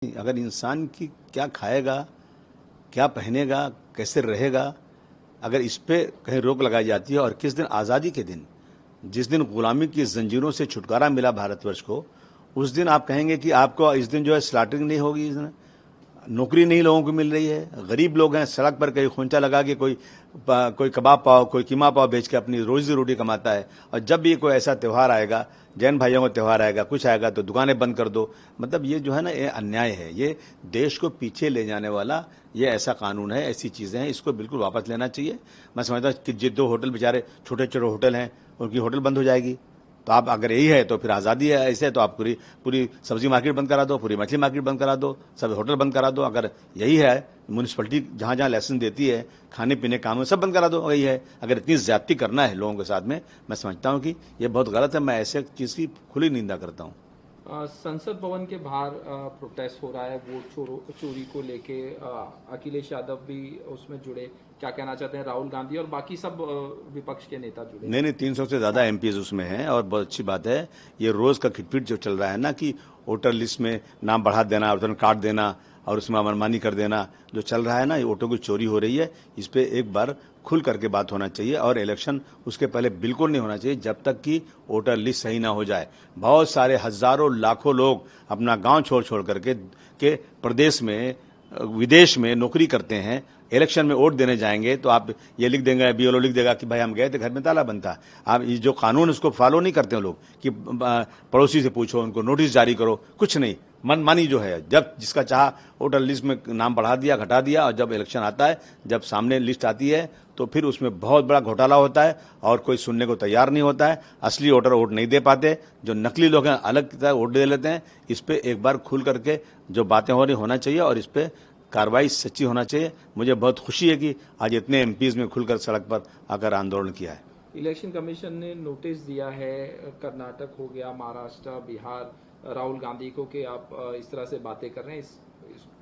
अगर इंसान की क्या खाएगा, क्या पहनेगा, कैसे रहेगा, अगर इस पे कहीं रोक लगाई जाती है और किस दिन आज़ादी के दिन, जिस दिन गुलामी की जंजीरों से छुटकारा मिला भारतवर्ष को, उस दिन आप कहेंगे कि आपको इस दिन जो है स्लॉटिंग नहीं होगी, इस दिन नौकरी नहीं लोगों को मिल रही है, गरीब लोग हैं, सड़क पर कहीं खोंचा लगा के कोई कबाब पाव, कोई कीमा पाव बेच के अपनी रोजी रोटी कमाता है। और जब भी कोई ऐसा त्यौहार आएगा, जैन भाइयों का त्यौहार आएगा, कुछ आएगा तो दुकानें बंद कर दो। मतलब ये जो है ना, ये अन्याय है, ये देश को पीछे ले जाने वाला ये ऐसा कानून है, ऐसी चीज़ें हैं, इसको बिल्कुल वापस लेना चाहिए। मैं समझता हूँ कि जो 2 होटल बेचारे छोटे छोटे होटल हैं, उनकी होटल बंद हो जाएगी। तो आप अगर यही है तो फिर आज़ादी है, ऐसे तो आप पूरी सब्जी मार्केट बंद करा दो, पूरी मछली मार्केट बंद करा दो, सब होटल बंद करा दो। अगर यही है, म्यूनिसिपैलिटी जहाँ जहाँ लाइसेंस देती है खाने पीने काम सब बंद करा दो, यही है। अगर इतनी ज्यादती करना है लोगों के साथ में, मैं समझता हूँ कि ये बहुत गलत है। मैं ऐसे चीज़ की खुली निंदा करता हूँ। संसद भवन के बाहर प्रोटेस्ट हो रहा है वोट चोरी को लेके। अखिलेश यादव भी उसमें जुड़े, क्या कहना चाहते हैं? राहुल गांधी और बाकी सब विपक्ष के नेता जुड़े? नहीं, 300 से ज्यादा एमपीज उसमें हैं और बहुत अच्छी बात है। ये रोज का खिटपिट जो चल रहा है ना, कि वोटर लिस्ट में नाम बढ़ा देना, वोटर काट देना और उसमें मनमानी कर देना, जो चल रहा है ना, ये वोटों की चोरी हो रही है। इस पे एक बार खुल करके बात होना चाहिए और इलेक्शन उसके पहले बिल्कुल नहीं होना चाहिए जब तक कि वोटर लिस्ट सही ना हो जाए। बहुत सारे हजारों लाखों लोग अपना गांव छोड़ करके के प्रदेश में, विदेश में नौकरी करते हैं। इलेक्शन में वोट देने जाएंगे तो आप ये लिख देंगे, बीएलओ लिख देगा कि भाई हम गए थे, घर में ताला बंद था। आप ये जो कानून उसको फॉलो नहीं करते हैं लोग, कि पड़ोसी से पूछो, उनको नोटिस जारी करो, कुछ नहीं, मनमानी जो है, जब जिसका चाह वोटर लिस्ट में नाम बढ़ा दिया, घटा दिया, और जब इलेक्शन आता है, जब सामने लिस्ट आती है तो फिर उसमें बहुत बड़ा घोटाला होता है और कोई सुनने को तैयार नहीं होता है। असली वोटर वोट नहीं दे पाते, जो नकली लोग हैं अलग तरह वोट दे लेते हैं। इस पे एक बार खुल करके जो बातें हो रही होना चाहिए और इस पे कार्रवाई सच्ची होना चाहिए। मुझे बहुत खुशी है कि आज इतने एमपीज में खुलकर सड़क पर आकर आंदोलन किया है। इलेक्शन कमीशन ने नोटिस दिया है, कर्नाटक हो गया, महाराष्ट्र, बिहार, राहुल गांधी को, कि आप इस तरह से बातें कर रहे हैं।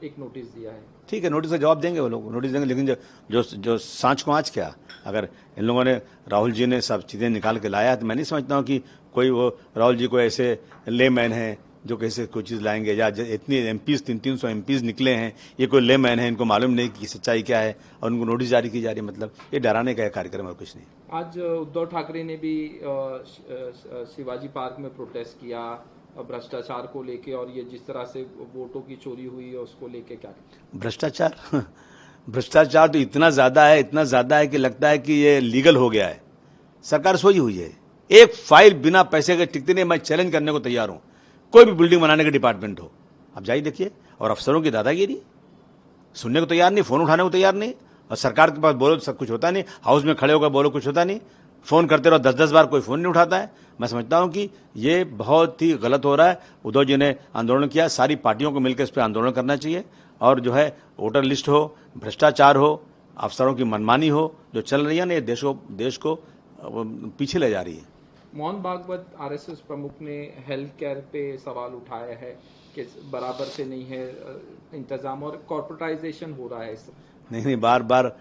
एक नोटिस दिया है। ठीक है, नोटिस का जवाब देंगे वो लोग, नोटिस देंगे। लेकिन जो सांच को आँच क्या, अगर इन लोगों ने, राहुल जी ने सब चीज़ें निकाल के लाया है, तो मैं नहीं समझता हूँ कि कोई वो राहुल जी को ऐसे लेमैन है जो कैसे कोई चीज़ लाएंगे। या इतनी एमपीज, 300 एमपीज निकले हैं, ये कोई लेमैन है, इनको मालूम नहीं कि सच्चाई क्या है और उनको नोटिस जारी की जा रही है। मतलब ये डराने का कार्यक्रम और कुछ नहीं। आज उद्धव ठाकरे ने भी शिवाजी पार्क में प्रोटेस्ट किया भ्रष्टाचार को लेके, और ये जिस तरह से वोटों की चोरी हुई है उसको लेके क्या? भ्रष्टाचार भ्रष्टाचार तो इतना ज्यादा है कि लगता है कि ये लीगल हो गया है। सरकार सोई हुई है, एक फाइल बिना पैसे के टिकती नहीं। मैं चैलेंज करने को तैयार हूं, कोई भी बिल्डिंग बनाने का डिपार्टमेंट हो, आप जाइए देखिए। और अफसरों की दादागिरी, सुनने को तैयार नहीं, फोन उठाने को तैयार नहीं। और सरकार के पास बोलो सब कुछ होता नहीं, हाउस में खड़े होकर बोलो कुछ होता नहीं, फोन करते रहो 10-10 बार, कोई फोन नहीं उठाता है। मैं समझता हूं कि ये बहुत ही गलत हो रहा है। उद्धव जी ने आंदोलन किया, सारी पार्टियों को मिलकर इस पर आंदोलन करना चाहिए। और जो है वोटर लिस्ट हो, भ्रष्टाचार हो, अफसरों की मनमानी हो, जो चल रही है ना, ये देश को पीछे ले जा रही है। मोहन भागवत आरएसएस प्रमुख ने हेल्थ केयर पे सवाल उठाया है कि बराबर से नहीं है इंतजाम और कॉर्पोरेटाइजेशन हो रहा है। नहीं, बार बार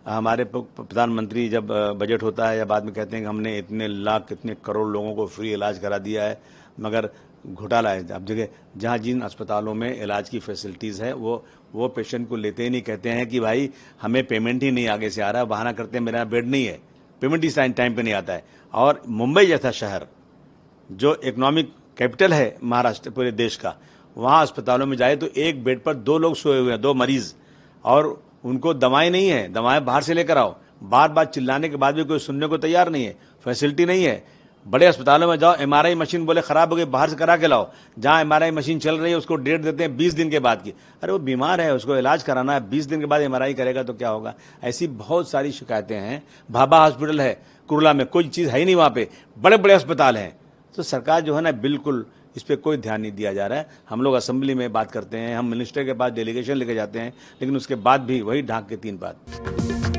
हमारे प्रधानमंत्री जब बजट होता है या बाद में कहते हैं कि हमने इतने लाख, इतने करोड़ लोगों को फ्री इलाज करा दिया है, मगर घोटाला है। अब जगह जहाँ जिन अस्पतालों में इलाज की फैसिलिटीज़ है, वो पेशेंट को लेते ही नहीं, कहते हैं कि भाई हमें पेमेंट ही नहीं आगे से आ रहा है, बहाना करते हैं मेरा बेड नहीं है, पेमेंट इस टाइम पे नहीं आता है। और मुंबई जैसा शहर जो इकोनॉमिक कैपिटल है महाराष्ट्र पूरे देश का, वहाँ अस्पतालों में जाए तो एक बेड पर 2 लोग सोए हुए हैं, 2 मरीज, और उनको दवाएं नहीं है, दवाएं बाहर से लेकर आओ। बार बार चिल्लाने के बाद भी कोई सुनने को तैयार नहीं है, फैसिलिटी नहीं है। बड़े अस्पतालों में जाओ, एमआरआई मशीन बोले खराब हो गई, बाहर से करा के लाओ। जहां एमआरआई मशीन चल रही है उसको डेट देते हैं 20 दिन के बाद की। अरे वो बीमार है, उसको इलाज कराना है, 20 दिन के बाद एमआरआई करेगा तो क्या होगा? ऐसी बहुत सारी शिकायतें हैं। भाभा हॉस्पिटल है कुरला में, कोई चीज है ही नहीं, वहां पे बड़े बड़े अस्पताल हैं। तो सरकार जो है ना, बिल्कुल इस पर कोई ध्यान नहीं दिया जा रहा है। हम लोग असेंबली में बात करते हैं, हम मिनिस्टर के पास डेलीगेशन लेके जाते हैं, लेकिन उसके बाद भी वही ढाक के 3 बात।